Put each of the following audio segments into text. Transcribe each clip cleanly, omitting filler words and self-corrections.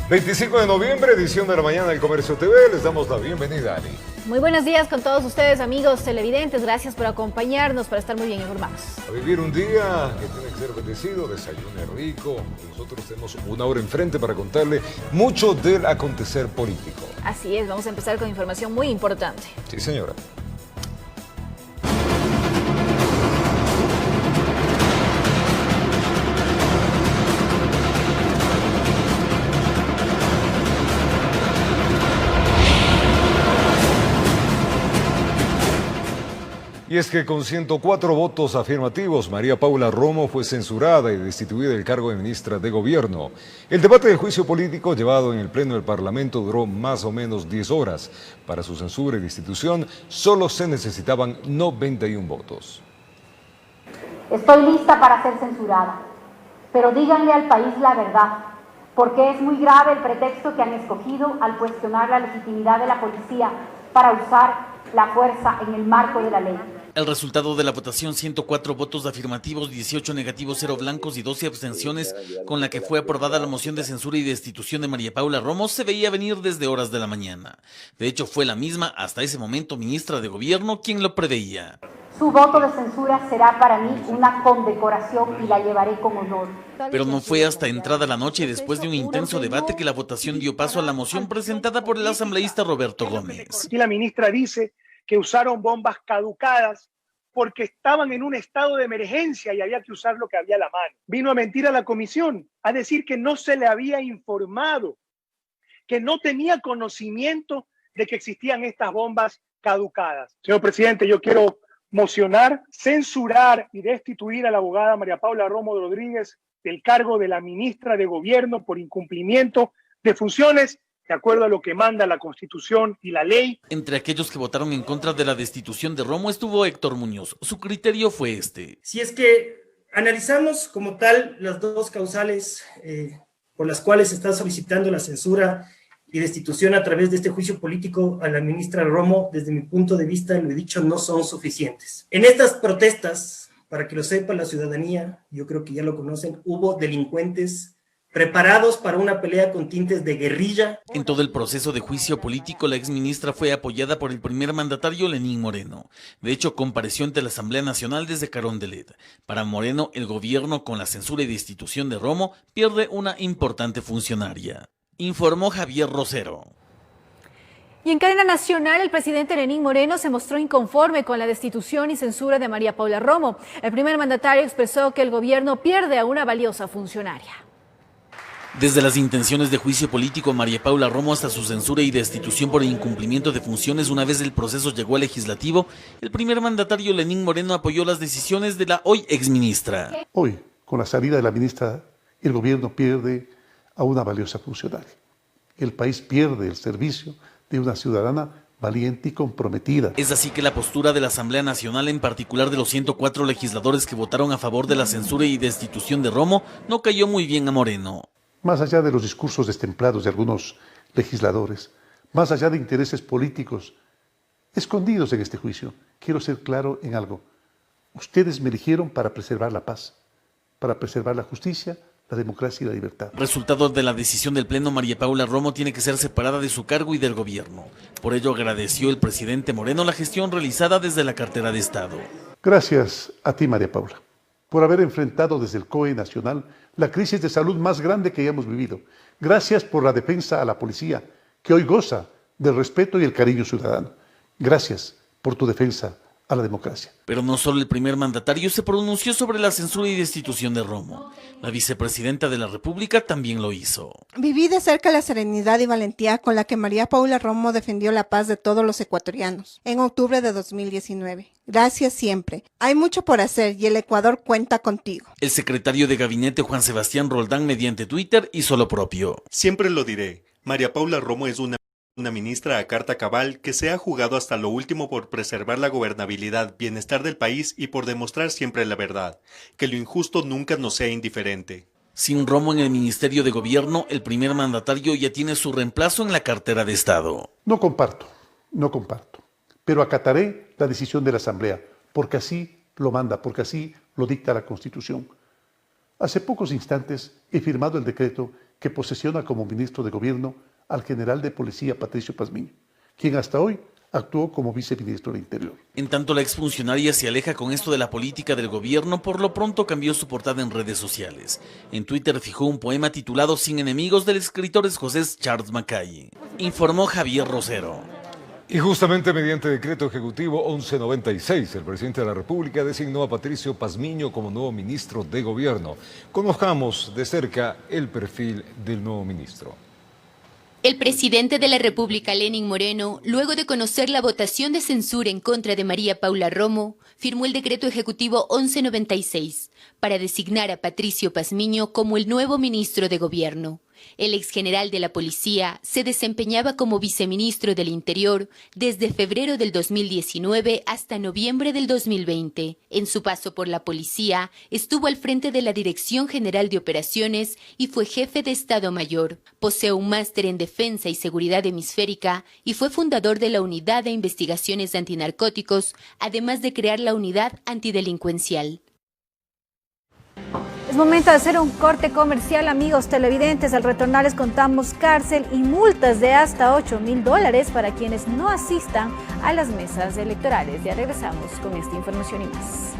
25 de noviembre, edición de la mañana del Comercio TV. Les damos la bienvenida, Ali. Muy buenos días con todos ustedes, amigos televidentes. Gracias por acompañarnos, para estar muy bien informados. A vivir un día que tiene que ser bendecido, desayune rico. Nosotros tenemos una hora enfrente para contarle mucho del acontecer político. Así es, vamos a empezar con información muy importante. Sí, señora. Y es que con 104 votos afirmativos, María Paula Romo fue censurada y destituida del cargo de ministra de Gobierno. El debate del juicio político llevado en el Pleno del Parlamento duró más o menos 10 horas. Para su censura y destitución solo se necesitaban 91 votos. Estoy lista para ser censurada, pero díganle al país la verdad, porque es muy grave el pretexto que han escogido al cuestionar la legitimidad de la policía para usar la fuerza en el marco de la ley. El resultado de la votación: 104 votos afirmativos, 18 negativos, 0 blancos y 12 abstenciones, con la que fue aprobada la moción de censura y destitución de María Paula Romo, se veía venir desde horas de la mañana. De hecho, fue la misma, hasta ese momento ministra de Gobierno, quien lo preveía. Su voto de censura será para mí una condecoración y la llevaré con honor. Pero no fue hasta entrada la noche y después de un intenso debate que la votación dio paso a la moción presentada por el asambleísta Roberto Gómez. Y la ministra dice que usaron bombas caducadas porque estaban en un estado de emergencia y había que usar lo que había a la mano. Vino a mentir a la comisión, a decir que no se le había informado, que no tenía conocimiento de que existían estas bombas caducadas. Señor presidente, yo quiero mocionar, censurar y destituir a la abogada María Paula Romo Rodríguez del cargo de la ministra de Gobierno por incumplimiento de funciones de acuerdo a lo que manda la Constitución y la ley. Entre aquellos que votaron en contra de la destitución de Romo estuvo Héctor Muñoz. Su criterio fue este. Si es que analizamos como tal las dos causales por las cuales se está solicitando la censura y destitución a través de este juicio político a la ministra Romo, desde mi punto de vista, lo he dicho, no son suficientes. En estas protestas, para que lo sepa la ciudadanía, yo creo que ya lo conocen, hubo delincuentes preparados para una pelea con tintes de guerrilla. En todo el proceso de juicio político, la exministra fue apoyada por el primer mandatario Lenín Moreno. De hecho, compareció ante la Asamblea Nacional desde Carondelet. Para Moreno, el gobierno, con la censura y destitución de Romo, pierde una importante funcionaria. Informó Javier Rosero. Y en cadena nacional, el presidente Lenín Moreno se mostró inconforme con la destitución y censura de María Paula Romo. El primer mandatario expresó que el gobierno pierde a una valiosa funcionaria. Desde las intenciones de juicio político a María Paula Romo hasta su censura y destitución por incumplimiento de funciones una vez el proceso llegó al legislativo, el primer mandatario Lenín Moreno apoyó las decisiones de la hoy exministra. Hoy, con la salida de la ministra, el gobierno pierde a una valiosa funcionaria. El país pierde el servicio de una ciudadana valiente y comprometida. Es así que la postura de la Asamblea Nacional, en particular de los 104 legisladores que votaron a favor de la censura y destitución de Romo, no cayó muy bien a Moreno. Más allá de los discursos destemplados de algunos legisladores, más allá de intereses políticos escondidos en este juicio, quiero ser claro en algo. Ustedes me eligieron para preservar la paz, para preservar la justicia, la democracia y la libertad. Resultado de la decisión del Pleno, María Paula Romo tiene que ser separada de su cargo y del gobierno. Por ello agradeció el presidente Moreno la gestión realizada desde la cartera de Estado. Gracias a ti, María Paula, por haber enfrentado desde el COE nacional la crisis de salud más grande que hayamos vivido. Gracias por la defensa a la policía, que hoy goza del respeto y el cariño ciudadano. Gracias por tu defensa a la democracia. Pero no solo el primer mandatario se pronunció sobre la censura y destitución de Romo. La vicepresidenta de la República también lo hizo. Viví de cerca la serenidad y valentía con la que María Paula Romo defendió la paz de todos los ecuatorianos en octubre de 2019. Gracias siempre. Hay mucho por hacer y el Ecuador cuenta contigo. El secretario de Gabinete, Juan Sebastián Roldán, mediante Twitter, hizo lo propio. Siempre lo diré, María Paula Romo es una ministra a carta cabal que se ha jugado hasta lo último por preservar la gobernabilidad, bienestar del país y por demostrar siempre la verdad, que lo injusto nunca nos sea indiferente. Sin Romo en el Ministerio de Gobierno, el primer mandatario ya tiene su reemplazo en la cartera de Estado. No comparto, pero acataré la decisión de la Asamblea, porque así lo manda, porque así lo dicta la Constitución. Hace pocos instantes he firmado el decreto que posesiona como ministro de Gobierno al general de policía Patricio Pazmiño, quien hasta hoy actuó como viceministro del Interior. En tanto, la exfuncionaria se aleja con esto de la política del gobierno, por lo pronto cambió su portada en redes sociales. En Twitter fijó un poema titulado Sin enemigos del escritor escocés Charles Mackay. Informó Javier Rosero. Y justamente mediante decreto ejecutivo 1196, el presidente de la República designó a Patricio Pazmiño como nuevo ministro de Gobierno. Conozcamos de cerca el perfil del nuevo ministro. El presidente de la República, Lenín Moreno, luego de conocer la votación de censura en contra de María Paula Romo, firmó el decreto ejecutivo 1196 para designar a Patricio Pazmiño como el nuevo ministro de Gobierno. El exgeneral de la policía se desempeñaba como viceministro del Interior desde febrero del 2019 hasta noviembre del 2020. En su paso por la policía, estuvo al frente de la Dirección General de Operaciones y fue jefe de Estado Mayor. Posee un máster en Defensa y Seguridad Hemisférica y fue fundador de la Unidad de Investigaciones de Antinarcóticos, además de crear la Unidad Antidelincuencial. Es momento de hacer un corte comercial, amigos televidentes. Al retornar les contamos cárcel y multas de hasta $8.000 para quienes no asistan a las mesas electorales. Ya regresamos con esta información y más.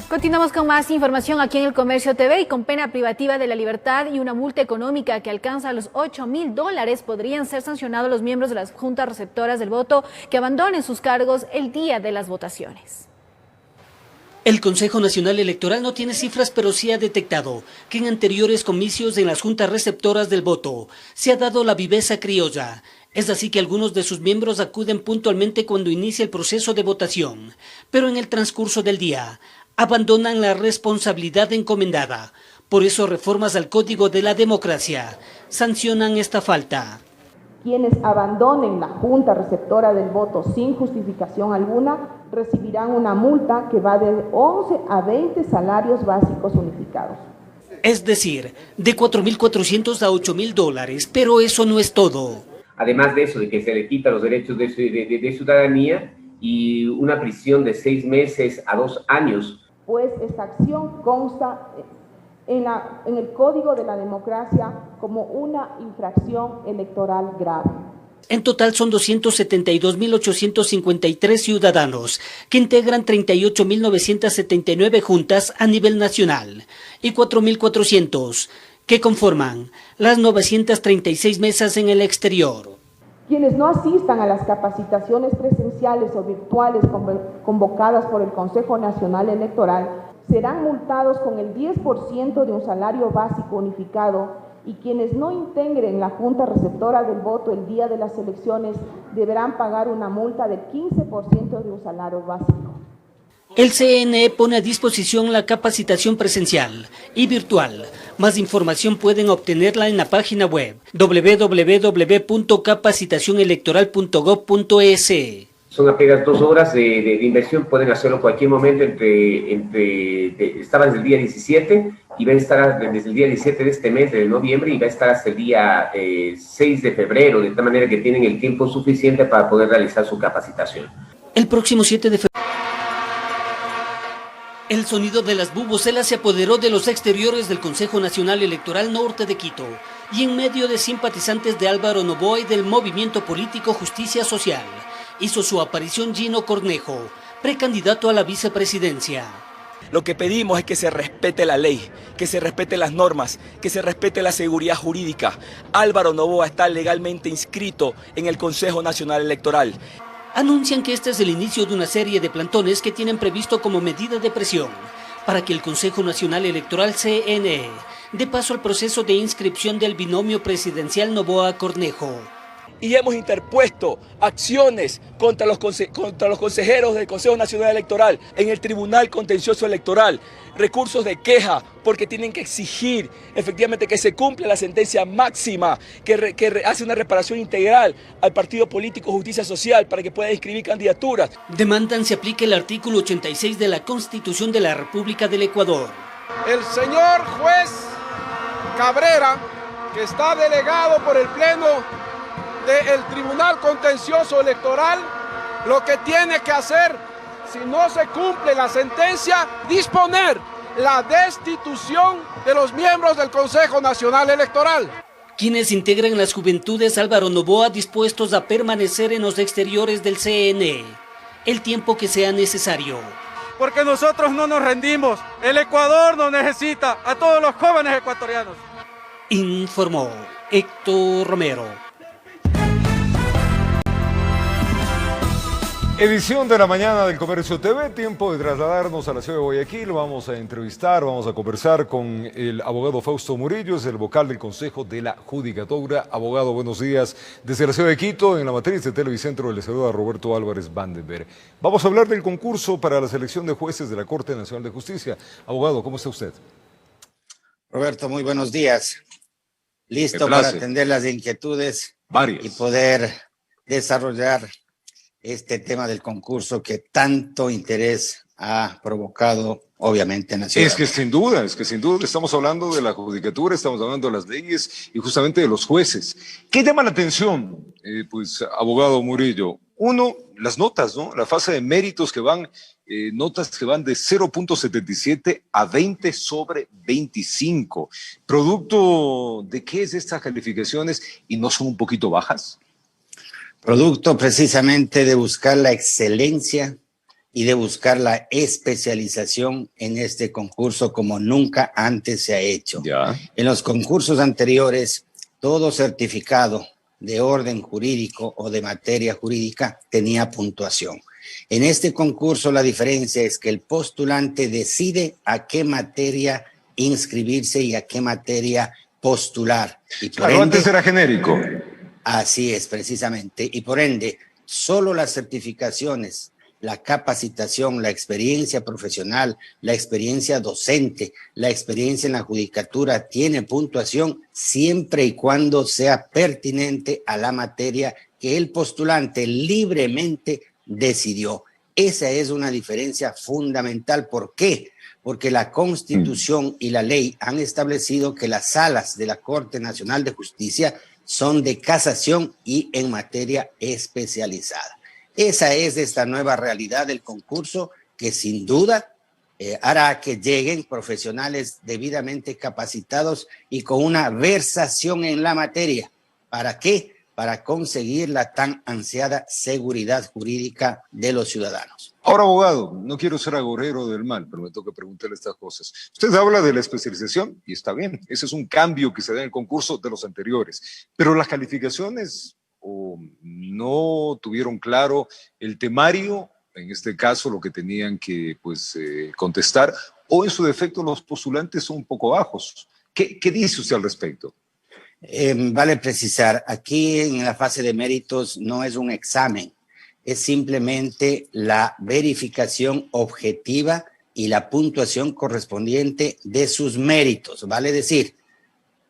Continuamos con más información aquí en El Comercio TV y con pena privativa de la libertad y una multa económica que alcanza los $8.000 podrían ser sancionados los miembros de las juntas receptoras del voto que abandonen sus cargos el día de las votaciones. El Consejo Nacional Electoral no tiene cifras, pero sí ha detectado que en anteriores comicios en las juntas receptoras del voto se ha dado la viveza criolla. Es así que algunos de sus miembros acuden puntualmente cuando inicia el proceso de votación, pero en el transcurso del día abandonan la responsabilidad encomendada. Por eso reformas al Código de la Democracia sancionan esta falta. Quienes abandonen la junta receptora del voto sin justificación alguna recibirán una multa que va de 11 a 20 salarios básicos unificados. Es decir, de $4.400 a $8.000, pero eso no es todo. Además de eso, de que se le quita los derechos de ciudadanía y una prisión de 6 meses a 2 años. Pues esta acción consta en el Código de la Democracia como una infracción electoral grave. En total son 272.853 ciudadanos que integran 38.979 juntas a nivel nacional y 4.400 que conforman las 936 mesas en el exterior. Quienes no asistan a las capacitaciones presenciales o virtuales convocadas por el Consejo Nacional Electoral serán multados con el 10% de un salario básico unificado y quienes no integren la junta receptora del voto el día de las elecciones deberán pagar una multa del 15% de un salario básico. El CNE pone a disposición la capacitación presencial y virtual. Más información pueden obtenerla en la página web www.capacitacionelectoral.gov.es. Son apenas 2 horas de inversión, pueden hacerlo en cualquier momento, estaba desde el día 17 y va a estar desde el día 17 de este mes, de noviembre, y va a estar hasta el día 6 de febrero, de tal manera que tienen el tiempo suficiente para poder realizar su capacitación. El próximo 7 de febrero. El sonido de las bubucelas se apoderó de los exteriores del Consejo Nacional Electoral Norte de Quito y en medio de simpatizantes de Álvaro Noboa y del movimiento político Justicia Social, hizo su aparición Gino Cornejo, precandidato a la vicepresidencia. Lo que pedimos es que se respete la ley, que se respete las normas, que se respete la seguridad jurídica. Álvaro Noboa está legalmente inscrito en el Consejo Nacional Electoral. Anuncian que este es el inicio de una serie de plantones que tienen previsto como medida de presión para que el Consejo Nacional Electoral CNE dé paso al proceso de inscripción del binomio presidencial Noboa-Cornejo. Y hemos interpuesto acciones contra los consejeros del Consejo Nacional Electoral en el Tribunal Contencioso Electoral, recursos de queja, porque tienen que exigir efectivamente que se cumpla la sentencia máxima que hace una reparación integral al partido político Justicia Social para que pueda inscribir candidaturas. Demandan se aplique el artículo 86 de la Constitución de la República del Ecuador. El señor juez Cabrera, que está delegado por el Pleno del Tribunal Contencioso Electoral, lo que tiene que hacer si no se cumple la sentencia, disponer la destitución de los miembros del Consejo Nacional Electoral. Quienes integran las Juventudes Álvaro Noboa dispuestos a permanecer en los exteriores del CNE el tiempo que sea necesario. Porque nosotros no nos rendimos. El Ecuador nos necesita, a todos los jóvenes ecuatorianos. Informó Héctor Romero. Edición de la mañana del Comercio TV, tiempo de trasladarnos a la ciudad de Guayaquil. Vamos a entrevistar, vamos a conversar con el abogado Fausto Murillo, es el vocal del Consejo de la Judicatura. Abogado, buenos días. Desde la ciudad de Quito, en la matriz de Televicentro, le saluda Roberto Álvarez Vandenberg. Vamos a hablar del concurso para la selección de jueces de la Corte Nacional de Justicia. Abogado, ¿cómo está usted? Roberto, muy buenos días. Listo para atender las inquietudes y poder desarrollar este tema del concurso que tanto interés ha provocado, obviamente, en la ciudad. Es que sin duda estamos hablando de la judicatura, estamos hablando de las leyes y justamente de los jueces. ¿Qué llama la atención, abogado Murillo? Uno, las notas, ¿no? La fase de méritos que van, notas que van de 0.77 a 20 sobre 25. ¿Producto de qué es estas calificaciones y no son un poquito bajas? Producto precisamente de buscar la excelencia y de buscar la especialización en este concurso como nunca antes se ha hecho. En los concursos anteriores, todo certificado de orden jurídico o de materia jurídica tenía puntuación. En este concurso la diferencia es que el postulante decide a qué materia inscribirse y a qué materia postular. Y por ende, antes era genérico. Así es, precisamente. Y por ende, solo las certificaciones, la capacitación, la experiencia profesional, la experiencia docente, la experiencia en la judicatura tiene puntuación siempre y cuando sea pertinente a la materia que el postulante libremente decidió. Esa es una diferencia fundamental. ¿Por qué? Porque la Constitución y la ley han establecido que las salas de la Corte Nacional de Justicia son de casación y en materia especializada. Esa es esta nueva realidad del concurso que sin duda hará que lleguen profesionales debidamente capacitados y con una versación en la materia. ¿Para qué? Para conseguir la tan ansiada seguridad jurídica de los ciudadanos. Ahora, abogado, no quiero ser agorero del mal, pero me toca preguntarle estas cosas. Usted habla de la especialización y está bien, ese es un cambio que se da en el concurso de los anteriores, pero las calificaciones no tuvieron claro el temario, en este caso lo que tenían que contestar, o en su defecto los postulantes son un poco bajos. ¿Qué dice usted al respecto? Vale precisar, aquí en la fase de méritos no es un examen, es simplemente la verificación objetiva y la puntuación correspondiente de sus méritos, vale decir,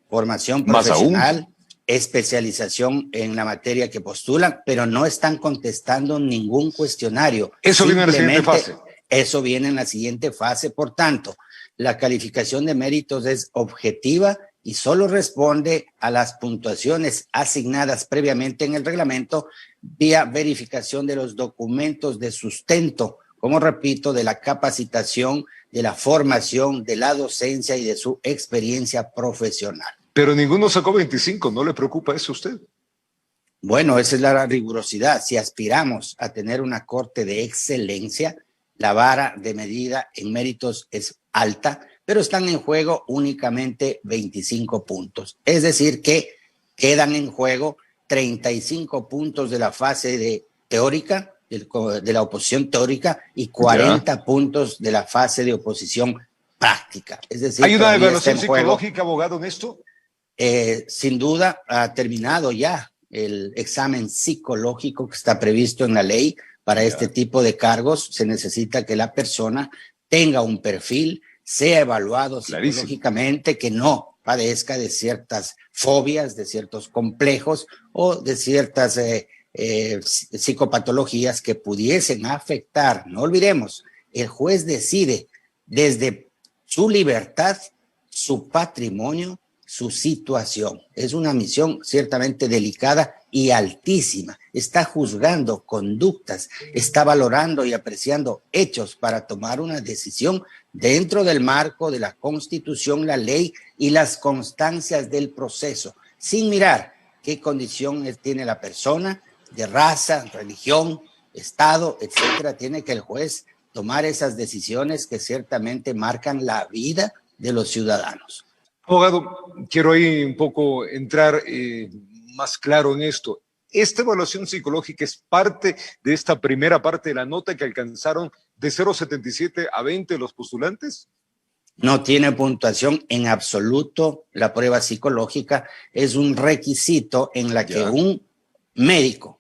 formación profesional, especialización en la materia que postulan, pero no están contestando ningún cuestionario. Eso viene en la siguiente fase. Eso viene en la siguiente fase, por tanto, la calificación de méritos es objetiva y solo responde a las puntuaciones asignadas previamente en el reglamento vía verificación de los documentos de sustento, como repito, de la capacitación, de la formación, de la docencia y de su experiencia profesional. Pero ninguno sacó 25, ¿no le preocupa eso a usted? Bueno, esa es la rigurosidad. Si aspiramos a tener una corte de excelencia, la vara de medida en méritos es alta, pero están en juego únicamente 25 puntos. Es decir, que quedan en juego 35 puntos de la fase teórica, de la oposición teórica, y 40 puntos de la fase de oposición práctica. Es decir, ¿hay una evaluación psicológica, abogado, en esto? Sin duda, ha terminado ya el examen psicológico que está previsto en la ley. Para este tipo de cargos se necesita que la persona tenga un perfil, sea evaluado psicológicamente, que no padezca de ciertas fobias, de ciertos complejos o de ciertas psicopatologías que pudiesen afectar. No olvidemos, el juez decide desde su libertad, su patrimonio, su situación. Es una misión ciertamente delicada y altísima. está juzgando conductas, está valorando y apreciando hechos para tomar una decisión dentro del marco de la Constitución, la ley y las constancias del proceso, sin mirar qué condición tiene la persona, de raza, religión, estado, etcétera. Tiene que el juez tomar esas decisiones que ciertamente marcan la vida de los ciudadanos. Abogado, quiero ahí un poco entrar más claro en esto. ¿Esta evaluación psicológica es parte de esta primera parte de la nota que alcanzaron de 0,77 a 20 los postulantes? No tiene puntuación en absoluto. La prueba psicológica es un requisito en la que un médico,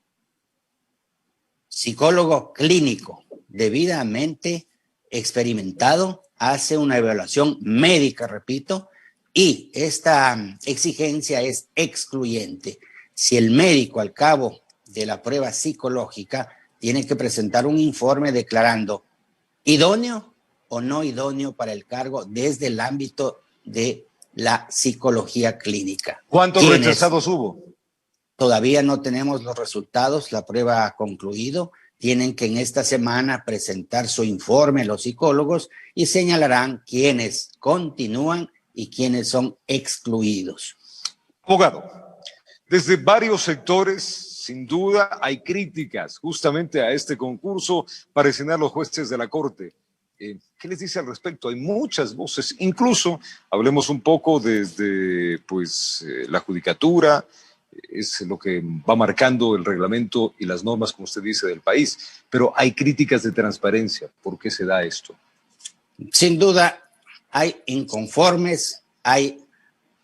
psicólogo clínico, debidamente experimentado, hace una evaluación médica, repito, y esta exigencia es excluyente. Si el médico al cabo de la prueba psicológica tiene que presentar un informe declarando idóneo o no idóneo para el cargo desde el ámbito de la psicología clínica. ¿Cuántos rechazados hubo? Todavía no tenemos los resultados, la prueba ha concluido. Tienen que en esta semana presentar su informe los psicólogos y señalarán quiénes continúan y quiénes son excluidos. Abogado, desde varios sectores, sin duda, hay críticas justamente a este concurso para designar los jueces de la Corte. ¿Qué les dice al respecto? Hay muchas voces, incluso hablemos un poco desde la judicatura, es lo que va marcando el reglamento y las normas, como usted dice, del país, pero hay críticas de transparencia. ¿Por qué se da esto? Sin duda, hay inconformes, hay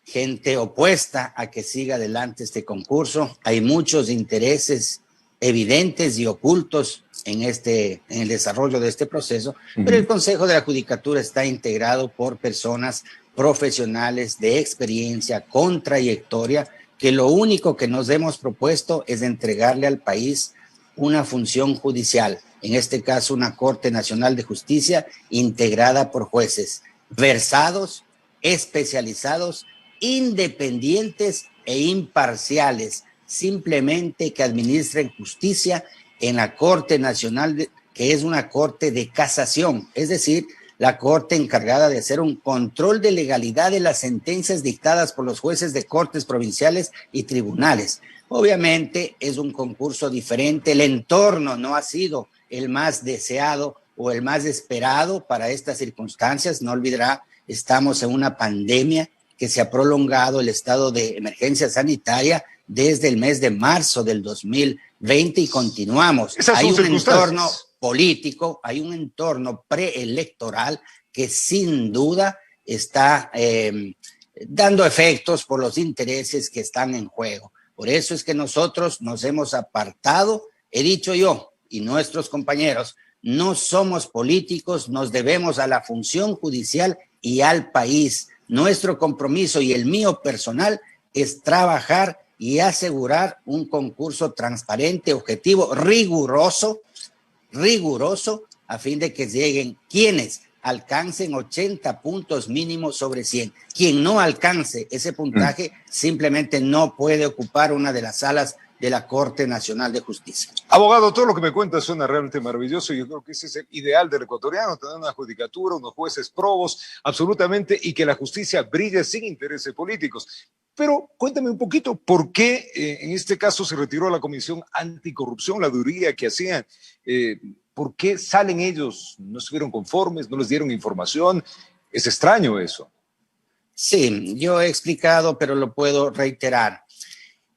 gente opuesta a que siga adelante este concurso, hay muchos intereses evidentes y ocultos en el desarrollo de este proceso, pero el Consejo de la Judicatura está integrado por personas profesionales de experiencia, con trayectoria, que lo único que nos hemos propuesto es entregarle al país una función judicial, en este caso una Corte Nacional de Justicia integrada por jueces versados, especializados, independientes e imparciales, simplemente que administren justicia en la Corte Nacional, que es una corte de casación, es decir, la corte encargada de hacer un control de legalidad de las sentencias dictadas por los jueces de cortes provinciales y tribunales. Obviamente es un concurso diferente, el entorno no ha sido el más deseado o el más esperado para estas circunstancias. No olvidará, estamos en una pandemia que se ha prolongado el estado de emergencia sanitaria desde el mes de marzo del 2020 y continuamos. Hay un entorno político, hay un entorno preelectoral que sin duda está dando efectos por los intereses que están en juego. Por eso es que nosotros nos hemos apartado, he dicho yo y nuestros compañeros, no somos políticos, nos debemos a la función judicial y al país. Nuestro compromiso y el mío personal es trabajar y asegurar un concurso transparente, objetivo, riguroso, a fin de que lleguen quienes alcancen 80 puntos mínimos sobre 100. Quien no alcance ese puntaje simplemente no puede ocupar una de las salas de la Corte Nacional de Justicia. Abogado, todo lo que me cuenta suena realmente maravilloso. Yo creo que ese es el ideal del ecuatoriano, tener una judicatura, unos jueces probos, absolutamente, y que la justicia brille sin intereses políticos. Pero cuéntame un poquito, ¿por qué en este caso se retiró la Comisión Anticorrupción, la auditoría que hacían? ¿Por qué salen ellos? ¿No estuvieron conformes? ¿No les dieron información? Es extraño eso. Sí, yo he explicado, pero lo puedo reiterar.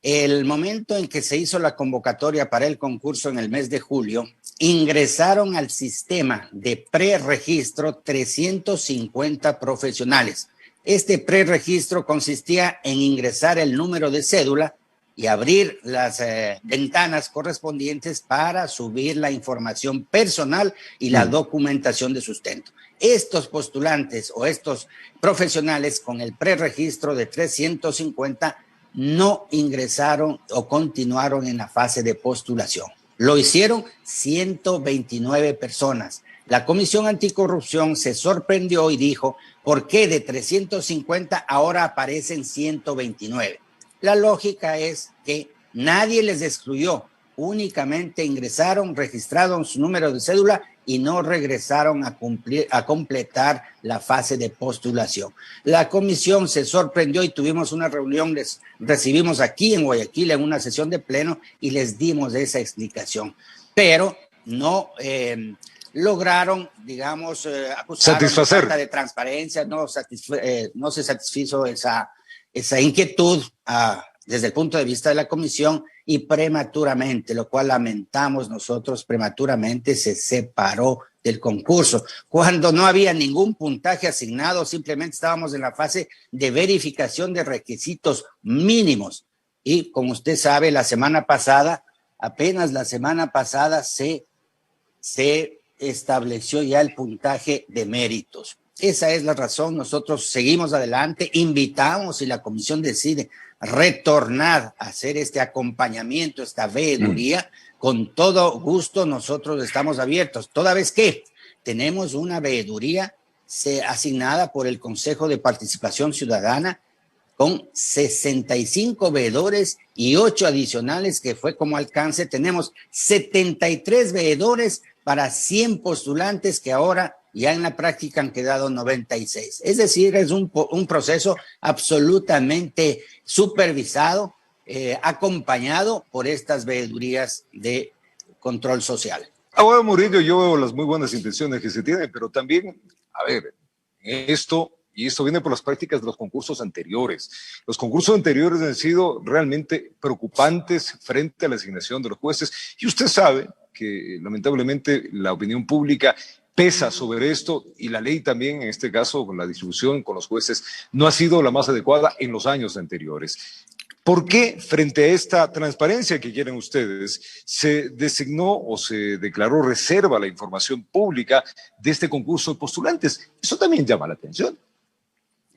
El momento en que se hizo la convocatoria para el concurso en el mes de julio, ingresaron al sistema de preregistro 350 profesionales. Este preregistro consistía en ingresar el número de cédula y abrir las ventanas correspondientes para subir la información personal y la documentación de sustento. Estos postulantes o estos profesionales con el preregistro de 350 no ingresaron o continuaron en la fase de postulación. Lo hicieron 129 personas. La Comisión Anticorrupción se sorprendió y dijo, ¿por qué de 350 ahora aparecen 129? La lógica es que nadie les excluyó. únicamente ingresaron, registraron su número de cédula y no regresaron a completar la fase de postulación. La comisión se sorprendió y tuvimos una reunión, les recibimos aquí en Guayaquil en una sesión de pleno y les dimos esa explicación, pero no lograron, digamos, acusar de falta de transparencia, no se satisfizo esa inquietud desde el punto de vista de la comisión y prematuramente, lo cual lamentamos nosotros, prematuramente se separó del concurso. Cuando no había ningún puntaje asignado, simplemente estábamos en la fase de verificación de requisitos mínimos. Y como usted sabe, apenas la semana pasada se estableció ya el puntaje de méritos. Esa es la razón, nosotros seguimos adelante, invitamos y la comisión decide retornar a hacer este acompañamiento, esta veeduría, con todo gusto nosotros estamos abiertos, toda vez que tenemos una veeduría asignada por el Consejo de Participación Ciudadana con 65 veedores y 8 adicionales que fue como alcance, tenemos 73 veedores para 100 postulantes que ahora ya en la práctica han quedado 96. Es decir, es un proceso absolutamente supervisado, acompañado por estas veedurías de control social. Abogado Murillo, yo veo las muy buenas intenciones que se tienen, pero también, a ver, esto viene por las prácticas de los concursos anteriores. Los concursos anteriores han sido realmente preocupantes frente a la asignación de los jueces, y usted sabe que lamentablemente la opinión pública pesa sobre esto y la ley también, en este caso, con la distribución con los jueces, no ha sido la más adecuada en los años anteriores. ¿Por qué, frente a esta transparencia que quieren ustedes, se designó o se declaró reserva la información pública de este concurso de postulantes? Eso también llama la atención.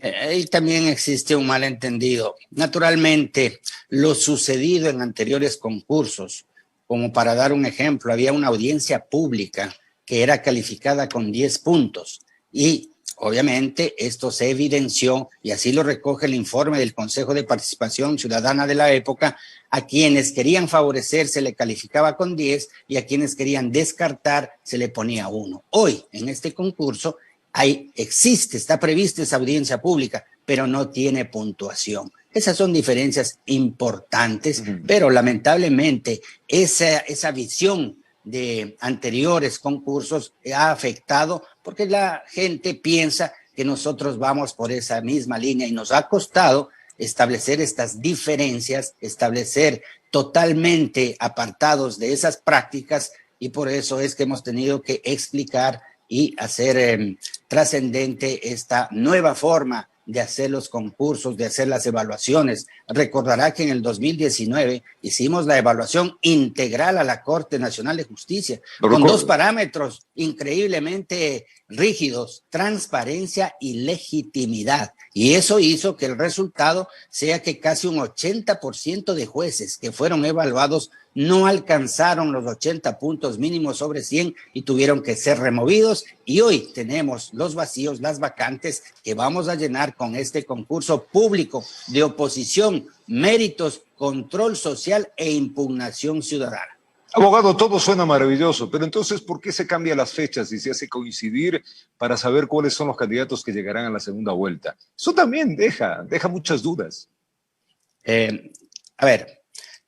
Ahí también existe un malentendido. Naturalmente, lo sucedido en anteriores concursos, como para dar un ejemplo, había una audiencia pública que era calificada con 10 puntos y obviamente esto se evidenció y así lo recoge el informe del Consejo de Participación Ciudadana de la época. A quienes querían favorecer se le calificaba con 10 y a quienes querían descartar se le ponía 1. Hoy en este concurso está prevista esa audiencia pública, pero no tiene puntuación. Esas son diferencias importantes, pero lamentablemente esa visión de anteriores concursos ha afectado porque la gente piensa que nosotros vamos por esa misma línea y nos ha costado establecer estas diferencias, establecer totalmente apartados de esas prácticas y por eso es que hemos tenido que explicar y hacer trascendente esta nueva forma de hacer los concursos, de hacer las evaluaciones. Recordará que en el 2019 hicimos la evaluación integral a la Corte Nacional de Justicia, con 2 parámetros increíblemente rígidos: transparencia y legitimidad. Y eso hizo que el resultado sea que casi un 80% de jueces que fueron evaluados no alcanzaron los 80 puntos mínimos sobre 100 y tuvieron que ser removidos. Y hoy tenemos los vacíos, las vacantes que vamos a llenar con este concurso público de oposición, méritos, control social e impugnación ciudadana. Abogado, todo suena maravilloso, pero entonces, ¿por qué se cambian las fechas y se hace coincidir para saber cuáles son los candidatos que llegarán a la segunda vuelta? Eso también deja muchas dudas.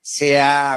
Se ha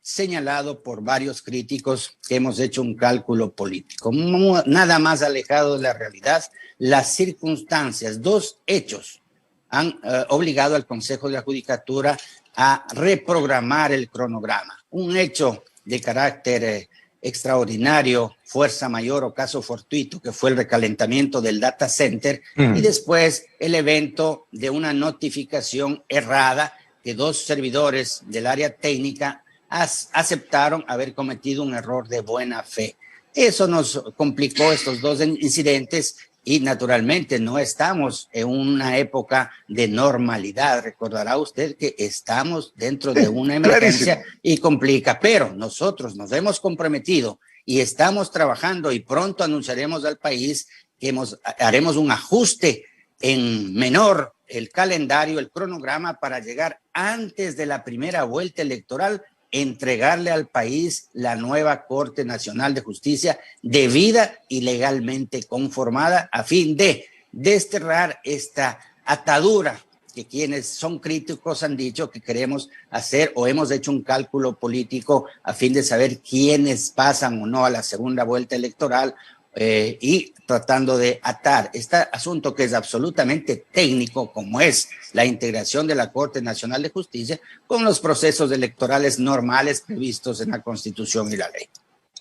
señalado por varios críticos que hemos hecho un cálculo político. Nada más alejado de la realidad. Las circunstancias, 2 hechos han obligado al Consejo de la Judicatura a reprogramar el cronograma. Un hecho de carácter extraordinario, fuerza mayor o caso fortuito, que fue el recalentamiento del data center, y después el evento de una notificación errada que 2 servidores del área técnica aceptaron haber cometido un error de buena fe. Eso nos complicó estos 2 incidentes y naturalmente no estamos en una época de normalidad. Recordará usted que estamos dentro de una emergencia y complica, pero nosotros nos hemos comprometido y estamos trabajando y pronto anunciaremos al país que haremos un ajuste en menor el calendario, el cronograma para llegar antes de la primera vuelta electoral entregarle al país la nueva Corte Nacional de Justicia debida y legalmente conformada a fin de desterrar esta atadura que quienes son críticos han dicho que queremos hacer o hemos hecho un cálculo político a fin de saber quiénes pasan o no a la segunda vuelta electoral y tratando de atar este asunto que es absolutamente técnico, como es la integración de la Corte Nacional de Justicia, con los procesos electorales normales previstos en la Constitución y la ley.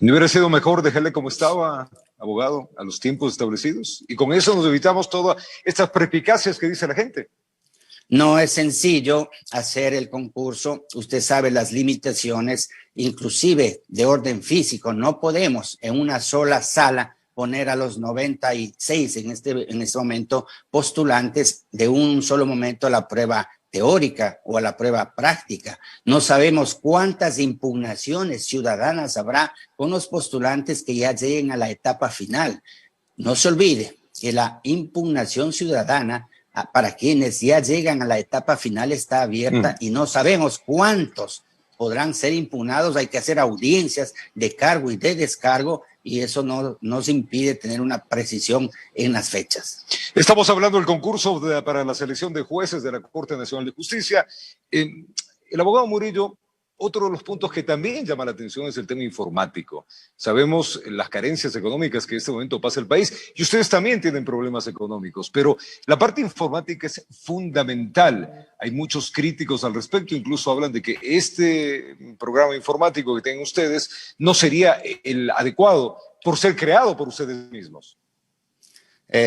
¿No hubiera sido mejor dejarle como estaba, abogado, a los tiempos establecidos? Y con eso nos evitamos todas estas perspicacias que dice la gente. No es sencillo hacer el concurso. Usted sabe las limitaciones, inclusive de orden físico. No podemos en una sola sala poner a los 96 en este momento postulantes de un solo momento a la prueba teórica o a la prueba práctica. No sabemos cuántas impugnaciones ciudadanas habrá con los postulantes que ya lleguen a la etapa final. No se olvide que la impugnación ciudadana para quienes ya llegan a la etapa final está abierta y no sabemos cuántos podrán ser impugnados. Hay que hacer audiencias de cargo y de descargo y eso no nos impide tener una precisión en las fechas. Estamos hablando del concurso para la selección de jueces de la Corte Nacional de Justicia. El abogado Murillo, otro de los puntos que también llama la atención es el tema informático. Sabemos las carencias económicas que en este momento pasa el país y ustedes también tienen problemas económicos, pero la parte informática es fundamental. Hay muchos críticos al respecto, incluso hablan de que este programa informático que tienen ustedes no sería el adecuado por ser creado por ustedes mismos.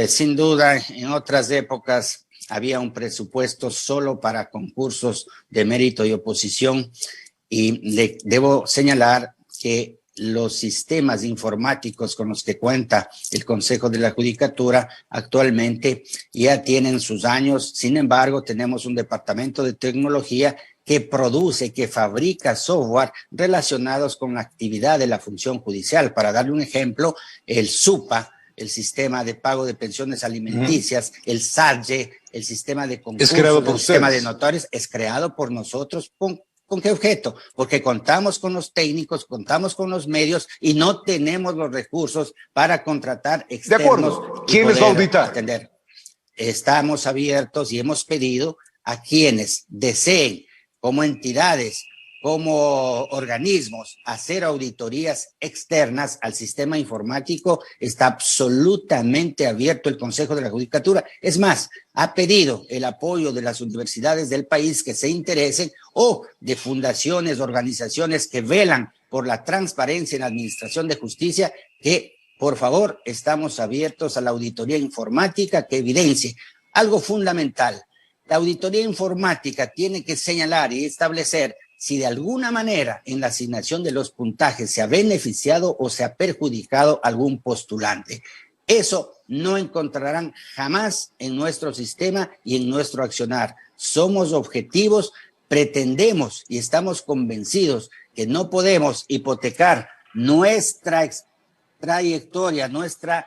Sin duda, en otras épocas había un presupuesto solo para concursos de mérito y oposición. Y debo señalar que los sistemas informáticos con los que cuenta el Consejo de la Judicatura actualmente ya tienen sus años. Sin embargo, tenemos un departamento de tecnología que produce, que fabrica software relacionados con la actividad de la función judicial. Para darle un ejemplo, el SUPA, el sistema de pago de pensiones alimenticias, el SADGE, el sistema de concursos, el sistema de notarios, es creado por nosotros. ¿Con qué objeto? Porque contamos con los técnicos, contamos con los medios y no tenemos los recursos para contratar externos. De acuerdo. ¿Quién les va a auditar? Atender. Estamos abiertos y hemos pedido a quienes deseen, como entidades, como organismos, hacer auditorías externas al sistema informático. Está absolutamente abierto el Consejo de la Judicatura. Es más, ha pedido el apoyo de las universidades del país que se interesen o de fundaciones, organizaciones que velan por la transparencia en la administración de justicia, que por favor estamos abiertos a la auditoría informática que evidencie algo fundamental. La auditoría informática tiene que señalar y establecer si de alguna manera en la asignación de los puntajes se ha beneficiado o se ha perjudicado algún postulante. Eso no encontrarán jamás en nuestro sistema y en nuestro accionar. Somos objetivos, pretendemos y estamos convencidos que no podemos hipotecar nuestra trayectoria, nuestra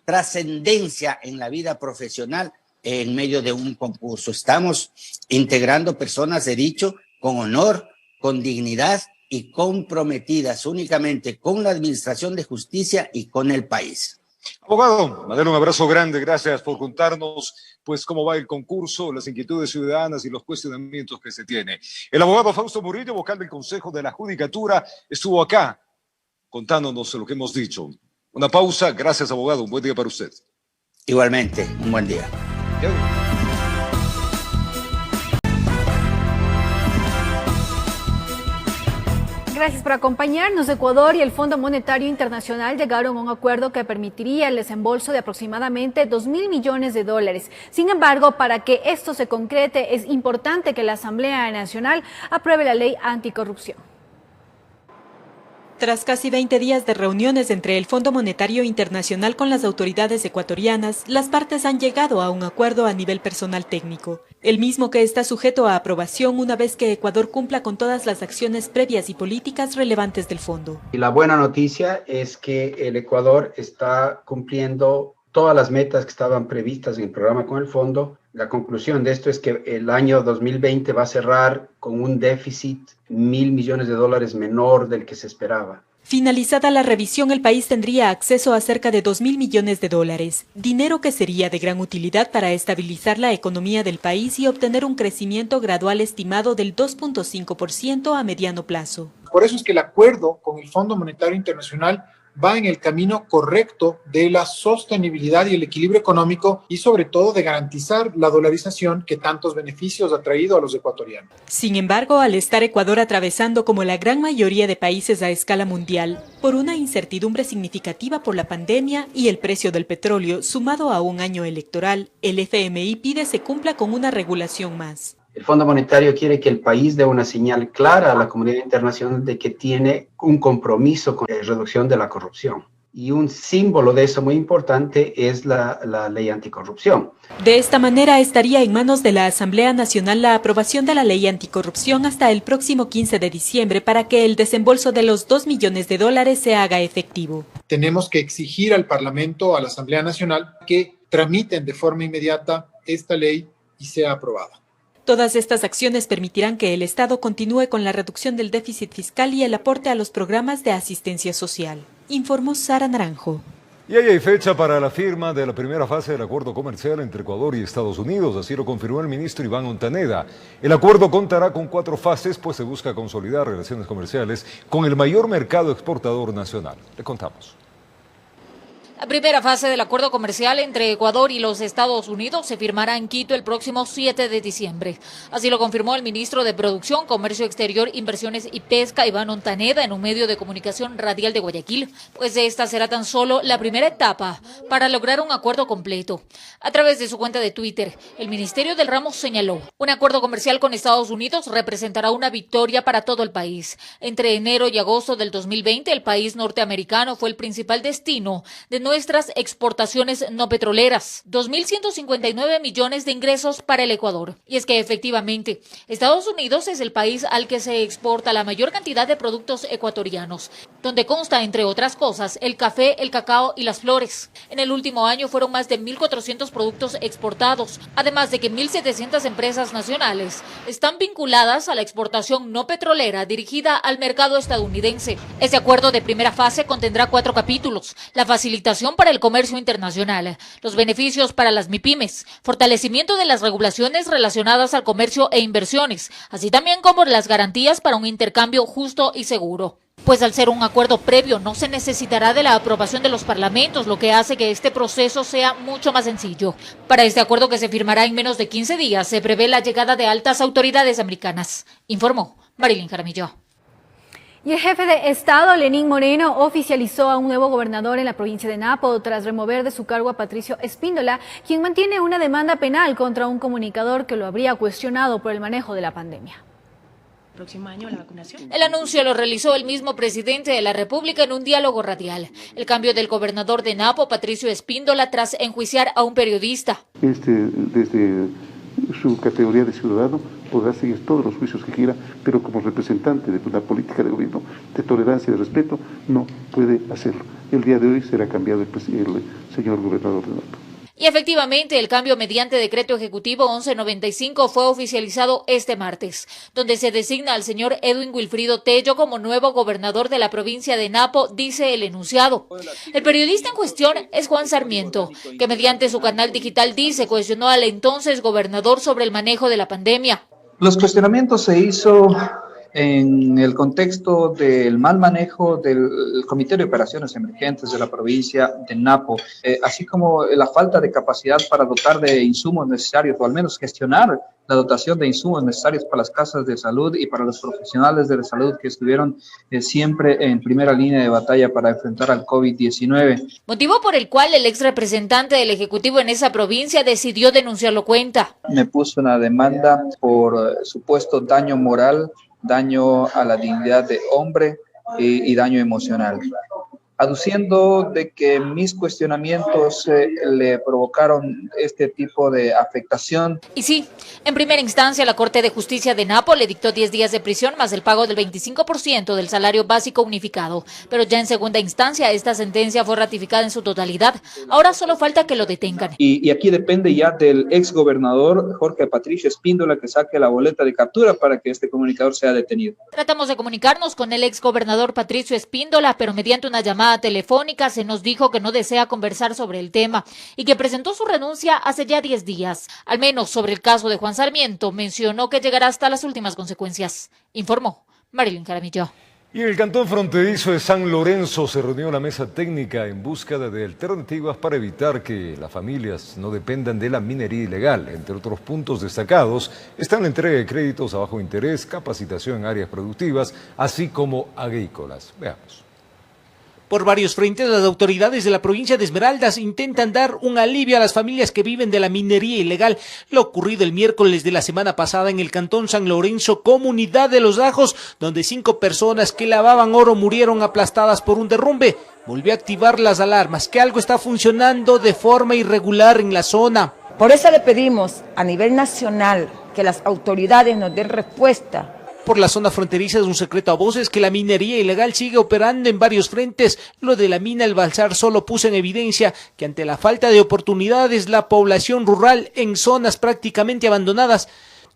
trascendencia en la vida profesional en medio de un concurso. Estamos integrando personas, he dicho, con honor, con dignidad y comprometidas únicamente con la administración de justicia y con el país. Abogado, mandale un abrazo grande, gracias por contarnos pues cómo va el concurso, las inquietudes ciudadanas y los cuestionamientos que se tiene. El abogado Fausto Murillo, vocal del Consejo de la Judicatura, estuvo acá contándonos lo que hemos dicho. Una pausa, gracias abogado, un buen día para usted. Igualmente, un buen día. Gracias por acompañarnos. Ecuador y el Fondo Monetario Internacional llegaron a un acuerdo que permitiría el desembolso de aproximadamente $2.000 millones. Sin embargo, para que esto se concrete, es importante que la Asamblea Nacional apruebe la ley anticorrupción. Tras casi 20 días de reuniones entre el Fondo Monetario Internacional con las autoridades ecuatorianas, las partes han llegado a un acuerdo a nivel personal técnico, el mismo que está sujeto a aprobación una vez que Ecuador cumpla con todas las acciones previas y políticas relevantes del fondo. Y la buena noticia es que el Ecuador está cumpliendo todas las metas que estaban previstas en el programa con el fondo. La conclusión de esto es que el año 2020 va a cerrar con un déficit $1.000 millones menor del que se esperaba. Finalizada la revisión, el país tendría acceso a cerca de $2.000 millones, dinero que sería de gran utilidad para estabilizar la economía del país y obtener un crecimiento gradual estimado del 2.5% a mediano plazo. Por eso es que el acuerdo con el Fondo Monetario Internacional va en el camino correcto de la sostenibilidad y el equilibrio económico y sobre todo de garantizar la dolarización que tantos beneficios ha traído a los ecuatorianos. Sin embargo, al estar Ecuador atravesando como la gran mayoría de países a escala mundial por una incertidumbre significativa por la pandemia y el precio del petróleo sumado a un año electoral, el FMI pide se cumpla con una regulación más. El Fondo Monetario quiere que el país dé una señal clara a la comunidad internacional de que tiene un compromiso con la reducción de la corrupción. Y un símbolo de eso muy importante es la ley anticorrupción. De esta manera estaría en manos de la Asamblea Nacional la aprobación de la ley anticorrupción hasta el próximo 15 de diciembre para que el desembolso de los $2 millones se haga efectivo. Tenemos que exigir al Parlamento, a la Asamblea Nacional, que tramiten de forma inmediata esta ley y sea aprobada. Todas estas acciones permitirán que el Estado continúe con la reducción del déficit fiscal y el aporte a los programas de asistencia social, informó Sara Naranjo. Y ahí hay fecha para la firma de la primera fase del acuerdo comercial entre Ecuador y Estados Unidos, así lo confirmó el ministro Iván Ontaneda. El acuerdo contará con 4 fases, pues se busca consolidar relaciones comerciales con el mayor mercado exportador nacional. Le contamos. La primera fase del acuerdo comercial entre Ecuador y los Estados Unidos se firmará en Quito el próximo 7 de diciembre. Así lo confirmó el ministro de Producción, Comercio Exterior, Inversiones y Pesca, Iván Ontaneda, en un medio de comunicación radial de Guayaquil, pues esta será tan solo la primera etapa para lograr un acuerdo completo. A través de su cuenta de Twitter, el Ministerio del Ramo señaló: un acuerdo comercial con Estados Unidos representará una victoria para todo el país. Entre enero y agosto del 2020, el país norteamericano fue el principal destino de nuestras exportaciones no petroleras, 2.159 millones de ingresos para el Ecuador. Y es que efectivamente, Estados Unidos es el país al que se exporta la mayor cantidad de productos ecuatorianos, donde consta, entre otras cosas, el café, el cacao y las flores. En el último año fueron más de 1.400 productos exportados, además de que 1.700 empresas nacionales están vinculadas a la exportación no petrolera dirigida al mercado estadounidense. Este acuerdo de primera fase contendrá 4 capítulos: la facilitación para el comercio internacional, los beneficios para las MIPYMES, fortalecimiento de las regulaciones relacionadas al comercio e inversiones, así también como las garantías para un intercambio justo y seguro. Pues al ser un acuerdo previo no se necesitará de la aprobación de los parlamentos, lo que hace que este proceso sea mucho más sencillo. Para este acuerdo, que se firmará en menos de 15 días, se prevé la llegada de altas autoridades americanas, informó Marilyn Jaramillo. Y el jefe de Estado, Lenín Moreno, oficializó a un nuevo gobernador en la provincia de Napo tras remover de su cargo a Patricio Espíndola, quien mantiene una demanda penal contra un comunicador que lo habría cuestionado por el manejo de la pandemia. Próximo año la vacunación. El anuncio lo realizó el mismo presidente de la República en un diálogo radial. El cambio del gobernador de Napo, Patricio Espíndola, tras enjuiciar a un periodista. Desde su categoría de ciudadano podrá seguir todos los juicios que quiera, pero como representante de una política de gobierno de tolerancia y de respeto no puede hacerlo. El día de hoy será cambiado el señor gobernador de Napo. Y efectivamente, el cambio mediante decreto ejecutivo 1195 fue oficializado este martes, donde se designa al señor Edwin Wilfrido Tello como nuevo gobernador de la provincia de Napo, dice el enunciado. El periodista en cuestión es Juan Sarmiento, que mediante su canal digital cuestionó al entonces gobernador sobre el manejo de la pandemia. Los cuestionamientos se hizo en el contexto del mal manejo del Comité de Operaciones Emergentes de la provincia de Napo, así como la falta de capacidad para dotar de insumos necesarios, o al menos gestionar la dotación de insumos necesarios para las casas de salud y para los profesionales de la salud que estuvieron siempre en primera línea de batalla para enfrentar al COVID-19. Motivo por el cual el ex representante del Ejecutivo en esa provincia decidió denunciarlo cuenta. Me puso una demanda por supuesto daño moral, daño a la dignidad de hombre y daño emocional. aduciendo de que mis cuestionamientos le provocaron este tipo de afectación. Y sí, en primera instancia la Corte de Justicia de Napo le dictó 10 días de prisión más el pago del 25% del salario básico unificado, pero ya en segunda instancia esta sentencia fue ratificada en su totalidad. Ahora solo falta que lo detengan. Y aquí depende ya del exgobernador Jorge Patricio Espíndola que saque la boleta de captura para que este comunicador sea detenido. Tratamos de comunicarnos con el exgobernador Patricio Espíndola, pero mediante una llamada telefónica se nos dijo que no desea conversar sobre el tema y que presentó su renuncia hace ya 10 días. Al menos sobre el caso de Juan Sarmiento, mencionó que llegará hasta las últimas consecuencias. Informó Marilyn Jaramillo. Y en el cantón fronterizo de San Lorenzo se reunió una mesa técnica en búsqueda de alternativas para evitar que las familias no dependan de la minería ilegal. Entre otros puntos destacados están la entrega de créditos a bajo interés, capacitación en áreas productivas, así como agrícolas. Veamos. Por varios frentes, las autoridades de la provincia de Esmeraldas intentan dar un alivio a las familias que viven de la minería ilegal. Lo ocurrido el miércoles de la semana pasada en el cantón San Lorenzo, comunidad de Los Ajos, donde 5 personas que lavaban oro murieron aplastadas por un derrumbe. Volvió a activar las alarmas, que algo está funcionando de forma irregular en la zona. Por eso le pedimos a nivel nacional que las autoridades nos den respuesta. Por la zona fronteriza es un secreto a voces que la minería ilegal sigue operando en varios frentes. Lo de la mina El Balsar solo puso en evidencia que ante la falta de oportunidades, la población rural en zonas prácticamente abandonadas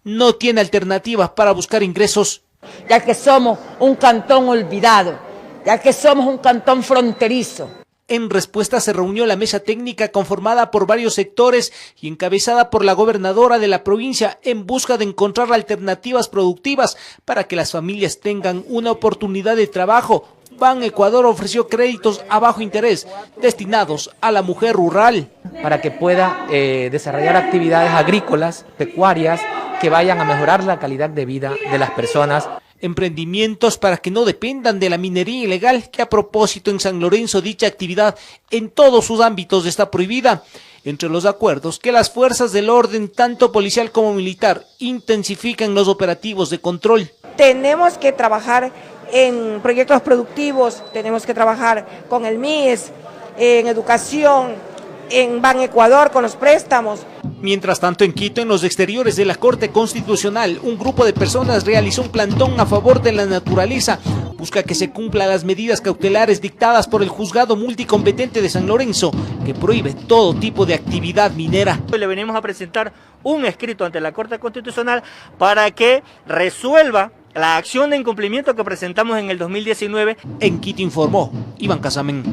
no tiene alternativas para buscar ingresos. Ya que somos un cantón olvidado, ya que somos un cantón fronterizo. En respuesta se reunió la mesa técnica conformada por varios sectores y encabezada por la gobernadora de la provincia en busca de encontrar alternativas productivas para que las familias tengan una oportunidad de trabajo. Ban Ecuador ofreció créditos a bajo interés destinados a la mujer rural. Para que pueda desarrollar actividades agrícolas, pecuarias, que vayan a mejorar la calidad de vida de las personas. Emprendimientos para que no dependan de la minería ilegal, que a propósito en San Lorenzo dicha actividad en todos sus ámbitos está prohibida. Entre los acuerdos, que las fuerzas del orden, tanto policial como militar, intensifican los operativos de control. Tenemos que trabajar en proyectos productivos, tenemos que trabajar con el MIES, en educación, en Ban Ecuador con los préstamos. Mientras tanto, en Quito, en los exteriores de la Corte Constitucional, un grupo de personas realizó un plantón a favor de la naturaleza. Busca que se cumplan las medidas cautelares dictadas por el juzgado multicompetente de San Lorenzo, que prohíbe todo tipo de actividad minera. Le venimos a presentar un escrito ante la Corte Constitucional para que resuelva la acción de incumplimiento que presentamos en el 2019. En Quito informó Iván Casamen.